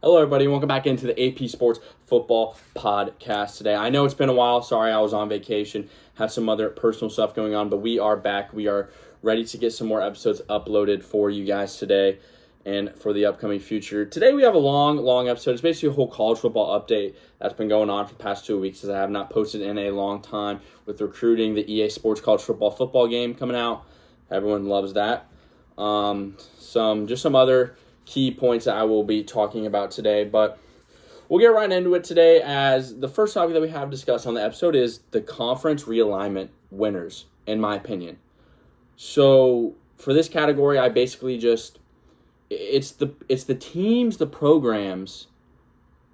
Hello, everybody. Welcome back into the AP Sports Football Podcast today. I know it's been a while. Sorry, I was on vacation. Had some other personal stuff going on, but we are back. We are ready to get some more episodes uploaded for you guys today and for the upcoming future. Today, we have a long episode. It's basically a whole college football update that's been going on for the past 2 weeks, as I have not posted in a long time with recruiting. The EA Sports College football game coming out. Everyone loves that. Some other key points that I will be talking about today, but we'll get right into it today, as the first topic that we have discussed on the episode is the conference realignment winners, in my opinion. So for this category, I basically it's the teams, the programs,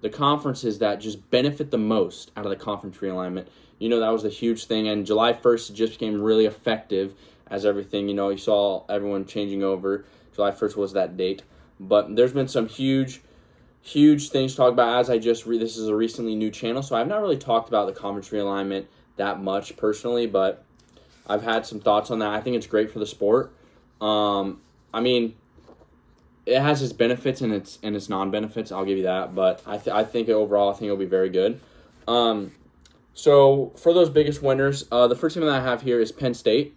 the conferences that just benefit the most out of the conference realignment. You know, that was a huge thing, and July 1st just became really effective as everything, you saw everyone changing over. July 1st was that date. But there's been some huge things to talk about. As this is a recently new channel, so I've not really talked about the conference realignment that much personally, but I've had some thoughts on that. I think it's great for the sport. It has its benefits and its non-benefits. I'll give you that, but I think overall, it'll be very good. So for those biggest winners, the first team that I have here is Penn State.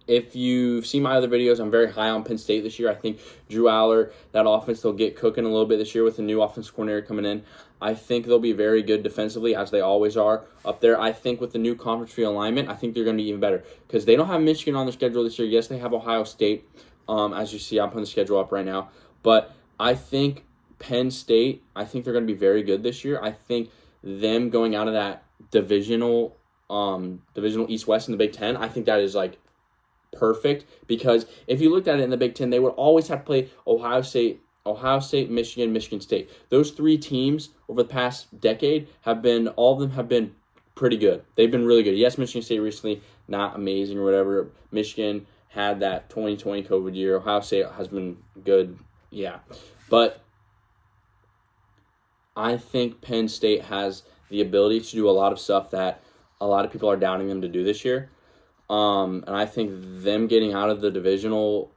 If you've seen my other videos, I'm very high on Penn State this year. I think Drew Aller, that offense, they'll get cooking a little bit this year with the new offensive coordinator coming in. I think they'll be very good defensively, as they always are up there. I think with the new conference realignment, I think they're going to be even better because they don't have Michigan on their schedule this year. Yes, they have Ohio State. As you see, I'm putting the schedule up right now. But I think Penn State, I think they're going to be very good this year. I think them going out of that divisional East-West in the Big Ten, I think that is perfect, because if you looked at it in the Big Ten, they would always have to play Ohio State, Michigan State. Those three teams over the past decade all of them have been pretty good. They've been really good. Yes, Michigan State recently, not amazing or whatever. Michigan had that 2020 COVID year. Ohio State has been good, yeah. But I think Penn State has the ability to do a lot of stuff that a lot of people are doubting them to do this year. And I think them getting out of the divisional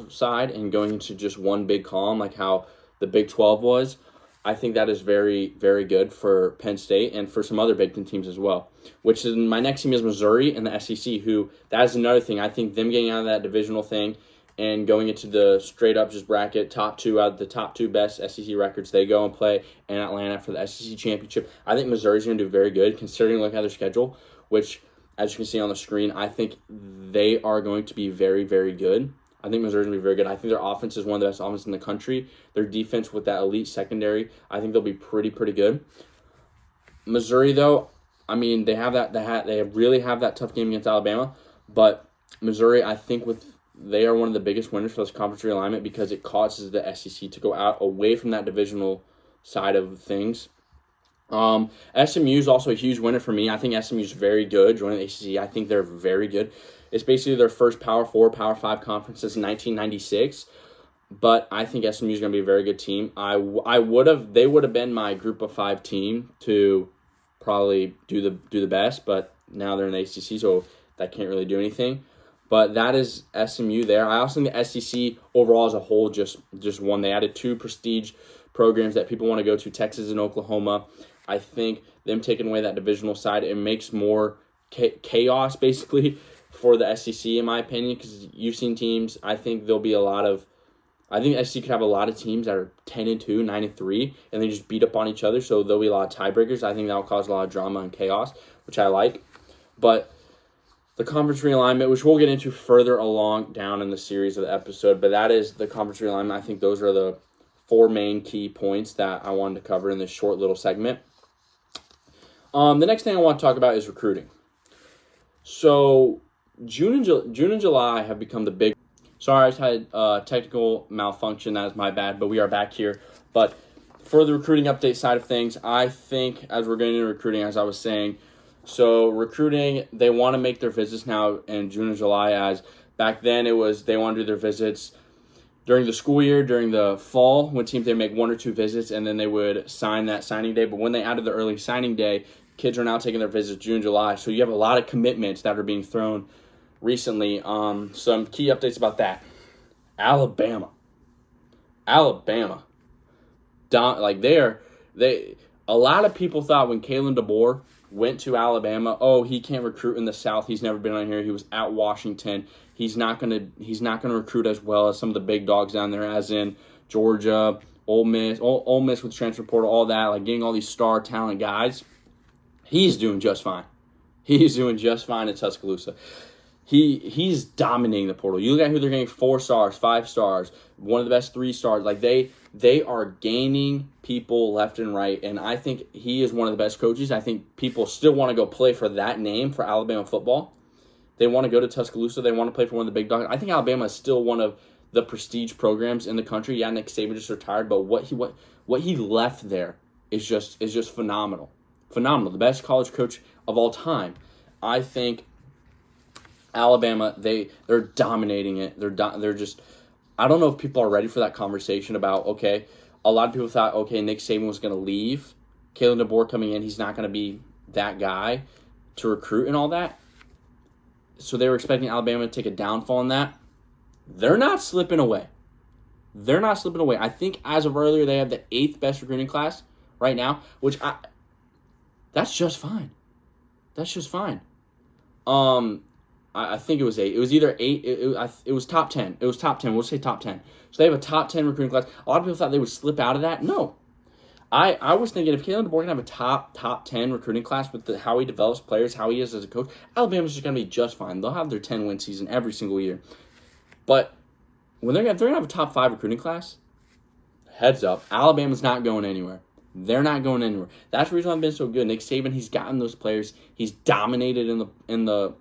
side and going into just one big column, like how the Big 12 was, I think that is very, very good for Penn State and for some other Big Ten teams as well. Which is my next team is Missouri and the SEC, who that is another thing. I think them getting out of that divisional thing and going into the straight up just bracket, top two out of the top two best SEC records, they go and play in Atlanta for the SEC championship. I think Missouri's going to do very good considering looking at their schedule, which, as you can see on the screen, I think they are going to be very, very good. I think Missouri's going to be very good. I think their offense is one of the best offenses in the country. Their defense with that elite secondary, I think they'll be pretty good. Missouri, though, they really have that tough game against Alabama. But Missouri, I think they are one of the biggest winners for this conference realignment because it causes the SEC to go out away from that divisional side of things. SMU is also a huge winner for me. I think SMU is very good joining the ACC. I think they're very good. It's basically their first Power 4, Power 5 conference since 1996. But I think SMU is going to be a very good team. They would have been my Group of 5 team to probably do the best, but now they're in the ACC, so that can't really do anything. But that is SMU there. I also think the SEC overall as a whole just won. They added 2 prestige programs that people want to go to, Texas and Oklahoma. I think them taking away that divisional side, it makes more chaos, basically, for the SEC, in my opinion, because you've seen teams. I think there'll be I think the SEC could have a lot of teams that are 10-2, 9-3, and they just beat up on each other, so there'll be a lot of tiebreakers. I think that will cause a lot of drama and chaos, which I like. But the conference realignment, which we'll get into further along down in the series of the episode, but that is the conference realignment. I think those are the 4 main key points that I wanted to cover in this short little segment. The next thing I want to talk about is recruiting. So June and July have become the big. Sorry, I just had a technical malfunction. That is my bad, but we are back here. But for the recruiting update side of things, I think as we're getting into recruiting, as I was saying, so recruiting, they want to make their visits now in June and July, as back then it was they want to do their visits during the school year, during the fall, when teams they make 1 or 2 visits, and then they would sign that signing day. But when they added the early signing day, kids are now taking their visits June, July. So you have a lot of commitments that are being thrown recently. Some key updates about that. Alabama. A lot of people thought when Kalen DeBoer went to Alabama, oh, he can't recruit in the South. He's never been on here. He was at Washington. He's not gonna recruit as well as some of the big dogs down there, as in Georgia, Ole Miss with transfer portal, all that, like getting all these star talent guys. He's doing just fine. He's doing just fine at Tuscaloosa. He's dominating the portal. You look at who they're getting: 4 stars, 5 stars, one of the best 3 stars. Like they are gaining people left and right, and I think he is one of the best coaches. I think people still want to go play for that name for Alabama football. They want to go to Tuscaloosa. They want to play for one of the big dogs. I think Alabama is still one of the prestige programs in the country. Yeah, Nick Saban just retired, but what he left there is just phenomenal. Phenomenal. The best college coach of all time. I think Alabama, they're dominating it. They're just, I don't know if people are ready for that conversation about, okay, a lot of people thought, okay, Nick Saban was going to leave. Kalen DeBoer coming in, he's not going to be that guy to recruit and all that. So they were expecting Alabama to take a downfall in that. They're not slipping away. I think as of earlier, they have the 8th best recruiting class right now, that's just fine. I think it was 8. It was either 8. It was top 10. It was top 10. We'll say top 10. So they have a top 10 recruiting class. A lot of people thought they would slip out of that. No. I was thinking if Kalen DeBoer can have a top 10 recruiting class with how he develops players, how he is as a coach, Alabama's just going to be just fine. They'll have their 10-win season every single year. But when they're going to have a top 5 recruiting class, heads up, Alabama's not going anywhere. They're not going anywhere. That's the reason I've been so good. Nick Saban, he's gotten those players. He's dominated in the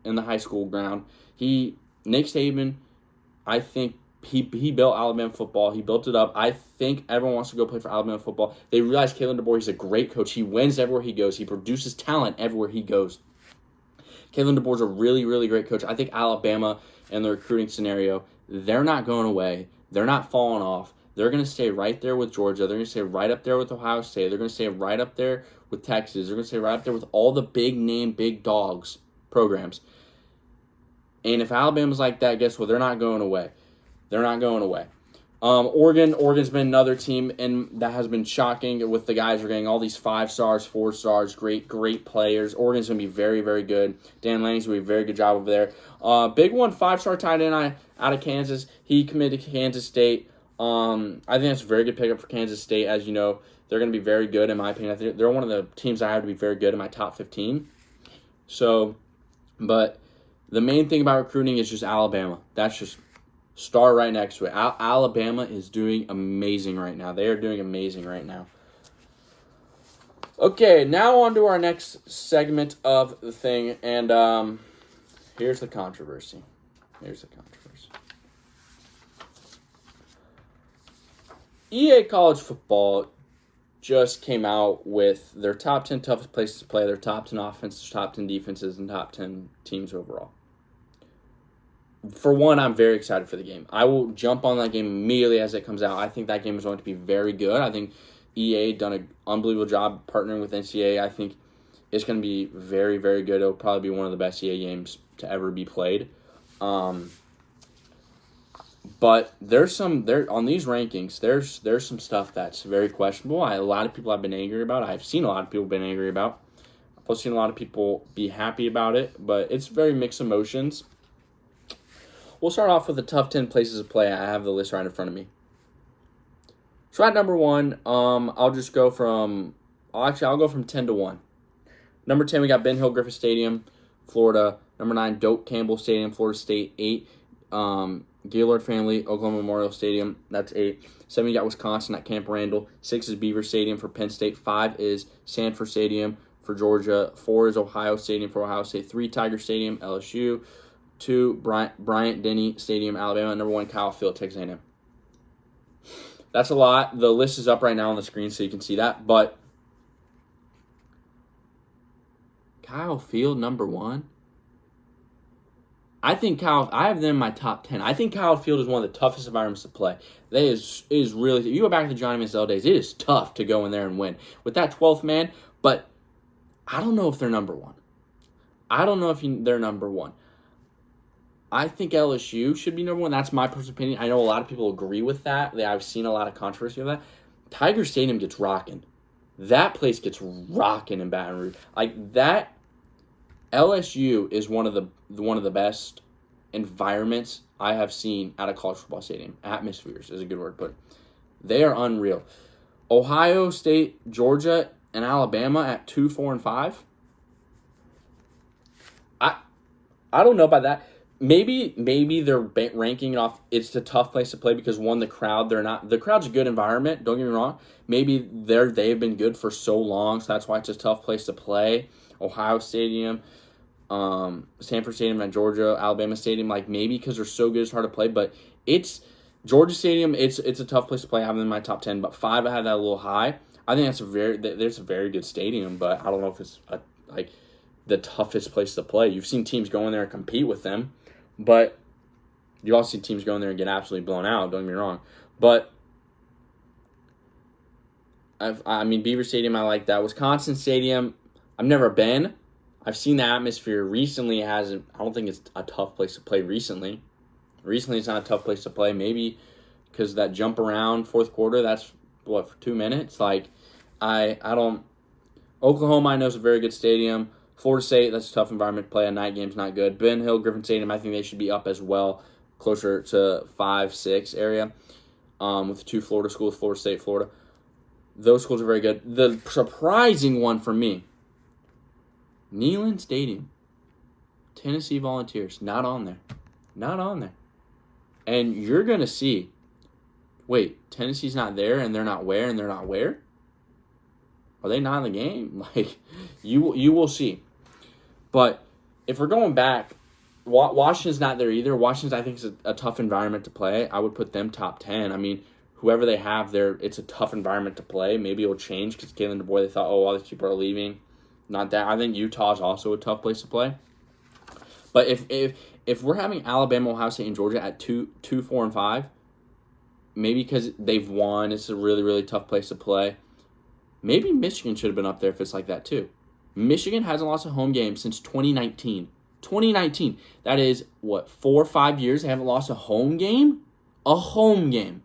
high school ground. Nick Saban, I think he built Alabama football. He built it up. I think everyone wants to go play for Alabama football. They realize Kalen DeBoer, he's a great coach. He wins everywhere he goes. He produces talent everywhere he goes. Kalen DeBoer's a really, really great coach. I think Alabama and the recruiting scenario, they're not going away. They're not falling off. They're going to stay right there with Georgia. They're going to stay right up there with Ohio State. They're going to stay right up there with Texas. They're going to stay right up there with all the big name, big dogs programs. And if Alabama's like that, guess what? They're not going away. Oregon's been another team, and that has been shocking with the guys who are getting all these 5 stars, 4 stars, great players. Oregon's going to be very, very good. Dan Lanning's going to do a very good job over there. Big one, 5-star tight end out of Kansas. He committed to Kansas State. I think that's a very good pickup for Kansas State. As you know, they're going to be very good, in my opinion. I think they're one of the teams I have to be very good in my top 15. So, but the main thing about recruiting is just Alabama. That's just star right next to it. Alabama is doing amazing right now. They are doing amazing right now. Okay, now on to our next segment of the thing, and here's the controversy. EA College Football just came out with their top 10 toughest places to play, their top 10 offenses, top 10 defenses, and top 10 teams overall. For one, I'm very excited for the game. I will jump on that game immediately as it comes out. I think that game is going to be very good. I think EA done an unbelievable job partnering with NCAA. I think it's going to be very, very good. It'll probably be one of the best EA games to ever be played. But on these rankings, there's some stuff that's very questionable. A lot of people have been angry about. I've seen a lot of people been angry about. I've also seen a lot of people be happy about it, but it's very mixed emotions. We'll start off with the top 10 places to play. I have the list right in front of me. So at number 1, I'll go from 10 to 1. Number 10, we got Ben Hill Griffith Stadium, Florida. Number 9, Doak Campbell Stadium, Florida State. 8, Gaylord Family, Oklahoma Memorial Stadium. That's 8. 7, you got Wisconsin at Camp Randall. 6 is Beaver Stadium for Penn State. 5 is Sanford Stadium for Georgia. 4 is Ohio Stadium for Ohio State. 3, Tiger Stadium, LSU. 2, Bryant-Denny Stadium, Alabama. Number 1, Kyle Field, Texas A&M. That's a lot. The list is up right now on the screen so you can see that. But Kyle Field, number 1. I have them in my top 10. I think Kyle Field is one of the toughest environments to play. That is really, you go back to the Johnny Manziel days, it is tough to go in there and win with that 12th man, but I don't know if they're number 1. They're number 1. I think LSU should be number 1. That's my personal opinion. I know a lot of people agree with that. I've seen a lot of controversy with that. Tiger Stadium gets rocking. That place gets rocking in Baton Rouge. Like that, LSU is one of the best environments I have seen at a college football stadium. Atmospheres is a good word to put it. They are unreal. Ohio State, Georgia, and Alabama at 2, 4, and 5. I don't know about that. Maybe they're ranking it off. It's a tough place to play because one, the crowd's a good environment. Don't get me wrong. Maybe they've been good for so long, so that's why it's a tough place to play. Ohio Stadium, Stanford Stadium at Georgia, Alabama Stadium, like maybe because they're so good, it's hard to play. But it's Georgia Stadium. It's a tough place to play. I have them in my top 10, but 5 I had that a little high. I think there's a very good stadium, but I don't know if it's the toughest place to play. You've seen teams go in there and compete with them, but you also see teams go in there and get absolutely blown out. Don't get me wrong, but Beaver Stadium, I like that. Wisconsin Stadium, I've never been. I've seen the atmosphere recently. I don't think it's a tough place to play recently. Recently, it's not a tough place to play. Maybe because that jump around fourth quarter, that's for 2 minutes. Like, I don't. Oklahoma, I know, is a very good stadium. Florida State, that's a tough environment to play. A night game's not good. Ben Hill, Griffin Stadium, I think they should be up as well, closer to 5, 6 area. With the 2 Florida schools, Florida State, Florida. Those schools are very good. The surprising one for me, Neyland Stadium, Tennessee Volunteers, not on there. Not on there. And you're going to see, wait, Tennessee's not there and they're not where and they're not where? Are they not in the game? Like, you will see. But if we're going back, Washington's not there either. Washington's, I think, is a tough environment to play. I would put them top 10. I mean, whoever they have there, it's a tough environment to play. Maybe it'll change because Kalen DeBoer, they thought, all these people are leaving. Not that. I think Utah's also a tough place to play. But if we're having Alabama, Ohio State, and Georgia at 2, 4, and 5, maybe because they've won, it's a really, really tough place to play. Maybe Michigan should have been up there if it's like that too. Michigan hasn't lost a home game since 2019. 2019. That is, 4 or 5 years they haven't lost a home game? A home game.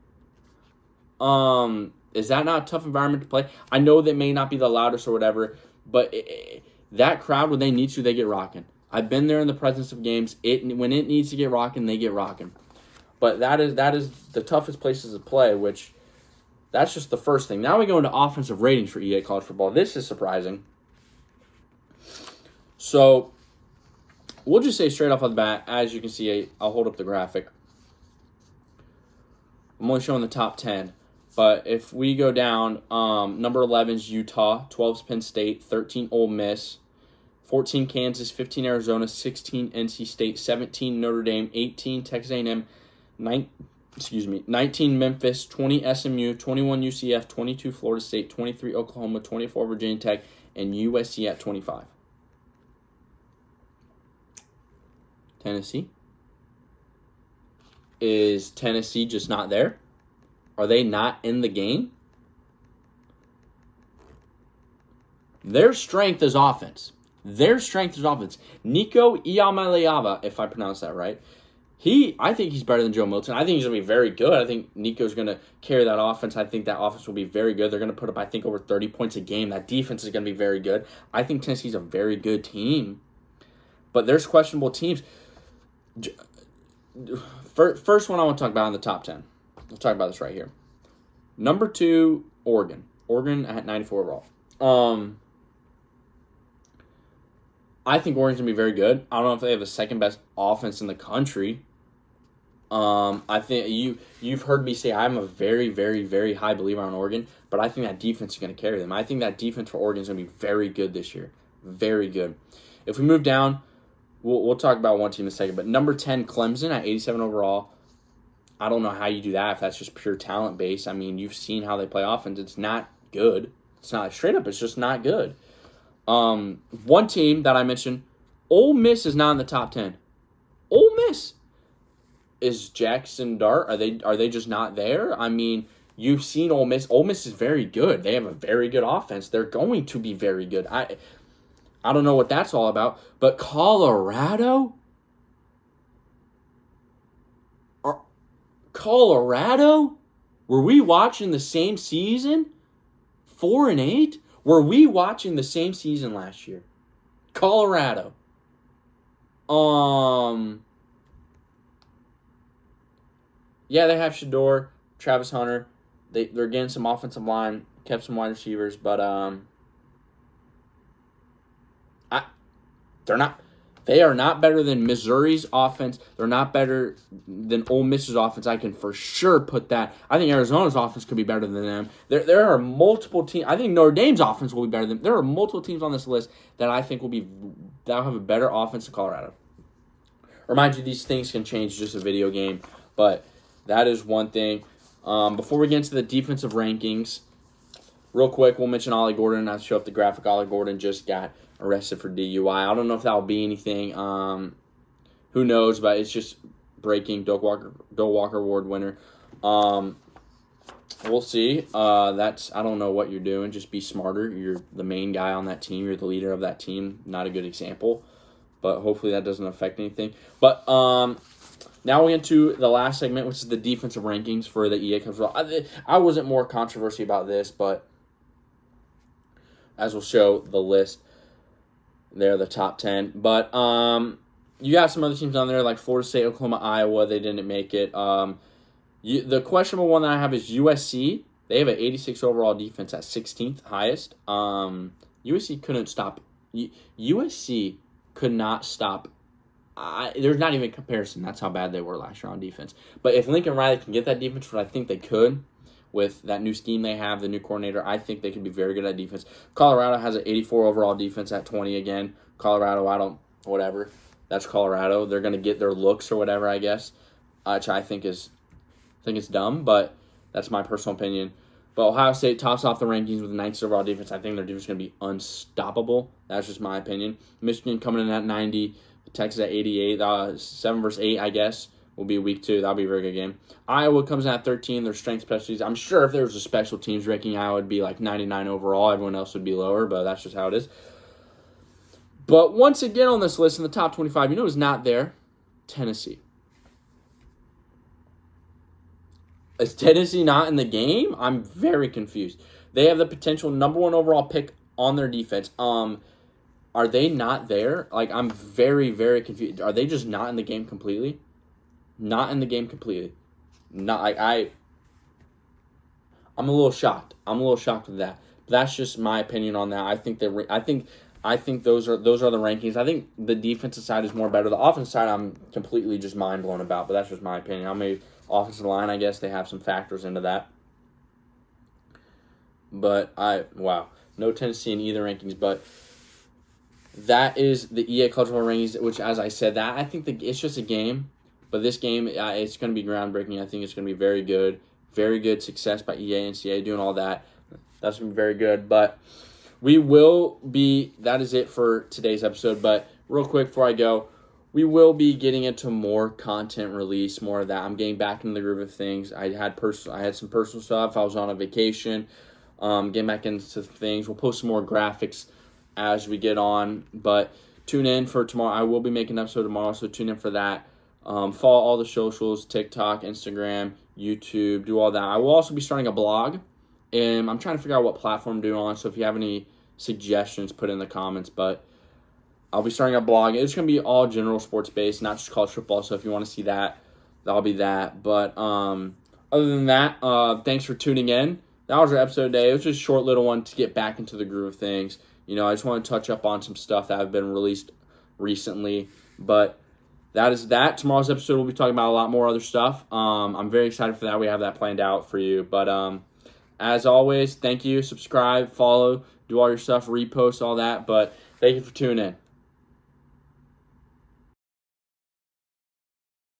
Is that not a tough environment to play? I know they may not be the loudest or whatever, but that crowd, when they need to, they get rocking. I've been there in the presence of games. When it needs to get rocking, they get rocking. But that is the toughest places to play, which that's just the first thing. Now we go into offensive ratings for EA College Football. This is surprising. So we'll just say straight off the bat, as you can see, I'll hold up the graphic. I'm only showing the top 10. But if we go down, number 11 is Utah, 12 is Penn State, 13 Ole Miss, 14 Kansas, 15 Arizona, 16 NC State, 17 Notre Dame, 18 Texas A&M, 19 Memphis, 20 SMU, 21 UCF, 22 Florida State, 23 Oklahoma, 24 Virginia Tech, and USC at 25. Tennessee. Is Tennessee just not there? Are they not in the game? Their strength is offense. Nico Iamaleava, if I pronounce that right, I think he's better than Joe Milton. I think he's going to be very good. I think Nico's going to carry that offense. I think that offense will be very good. They're going to put up, I think, over 30 points a game. That defense is going to be very good. I think Tennessee's a very good team. But there's questionable teams. First one I want to talk about in the top 10. We'll talk about this right here. Number 2, Oregon. Oregon at 94 overall. I think Oregon's going to be very good. I don't know if they have the second best offense in the country. I think you've heard me say I'm a very, very, very high believer on Oregon, but I think that defense is going to carry them. I think that defense for Oregon is going to be very good this year. Very good. If we move down, we'll talk about one team in a second, but number 10, Clemson at 87 overall. I don't know how you do that if that's just pure talent base. I mean, you've seen how they play offense. It's not good. It's not straight up. It's just not good. One team that I mentioned, Ole Miss is not in the top 10. Ole Miss. Is Jackson Dart? Are they just not there? I mean, you've seen Ole Miss. Ole Miss is very good. They have a very good offense. They're going to be very good. I don't know what that's all about. But Colorado? Colorado? Were we watching the same season? 4-8? Were we watching the same season last year? Colorado. Yeah, they have Shador, Travis Hunter. They're getting some offensive line, kept some wide receivers, but they are not better than Missouri's offense. They're not better than Ole Miss's offense. I can for sure put that. I think Arizona's offense could be better than them. There are multiple teams. I think Notre Dame's offense will be better than them. There are multiple teams on this list that I think that'll have a better offense than Colorado. Remind you, these things can change, just a video game, but that is one thing. Before we get into the defensive rankings, real quick, we'll mention Ollie Gordon. Not to show up the graphic, Ollie Gordon just got arrested for DUI. I don't know if that will be anything. Who knows? But it's just breaking. Doak Walker Award winner. We'll see. I don't know what you're doing. Just be smarter. You're the main guy on that team. You're the leader of that team. Not a good example. But hopefully that doesn't affect anything. But now we get into the last segment, which is the defensive rankings for the EA Cup. I wasn't more controversy about this, but as we'll show the list, they're the top 10. But you got some other teams on there like Florida State, Oklahoma, Iowa. They didn't make it. The questionable one that I have is USC. They have an 86 overall defense at 16th highest. USC couldn't stop. USC could not stop. There's not even a comparison. That's how bad they were last year on defense. But if Lincoln Riley can get that defense, which I think they could, with that new scheme they have, the new coordinator, I think they could be very good at defense. Colorado has an 84 overall defense at 20 again. Colorado, whatever. That's Colorado. They're going to get their looks or whatever, I guess, which I think is dumb, but that's my personal opinion. But Ohio State tops off the rankings with a 90 overall defense. I think their defense is going to be unstoppable. That's just my opinion. Michigan coming in at 90. Texas at 88. 7 versus 8, I guess, will be week 2. That'll be a very good game. Iowa comes in at 13. Their strength specialties. I'm sure if there was a special teams ranking, Iowa would be like 99 overall. Everyone else would be lower, but that's just how it is. But once again on this list, in the top 25, you know who's not there? Tennessee. Is Tennessee not in the game? I'm very confused. They have the potential number 1 overall pick on their defense. Are they not there? Like, I'm very, very confused. Are they just not in the game completely? Not in the game completely. Not I'm a little shocked. I'm a little shocked with that. But that's just my opinion on that. I think those are the rankings. I think the defensive side is more better. The offensive side, I'm completely just mind blown about. But that's just my opinion. I mean, offensive line, I guess they have some factors into that. But no Tennessee in either rankings, but. That is the EA Cultural Rankings, which, as I said, I think it's just a game. But this game, it's going to be groundbreaking. I think it's going to be very good. Very good success by EA and CA doing all that. That's going to be very good. But that is it for today's episode. But real quick before I go, we will be getting into more content release, more of that. I'm getting back into the groove of things. I had some personal stuff. I was on a vacation. Getting back into things. We'll post some more graphics as we get on, but tune in for tomorrow. I will be making an episode tomorrow, so tune in for that. Follow all the socials, TikTok, Instagram, YouTube, do all that. I will also be starting a blog, and I'm trying to figure out what platform to do it on, so if you have any suggestions, put in the comments, but I'll be starting a blog. It's going to be all general sports-based, not just college football, so if you want to see that, that'll be that. But other than that, thanks for tuning in. That was our episode today. It was just a short little one to get back into the groove of things. I just want to touch up on some stuff that have been released recently. But that is that. Tomorrow's episode, we'll be talking about a lot more other stuff. I'm very excited for that. We have that planned out for you. But as always, thank you. Subscribe, follow, do all your stuff, repost, all that. But thank you for tuning in.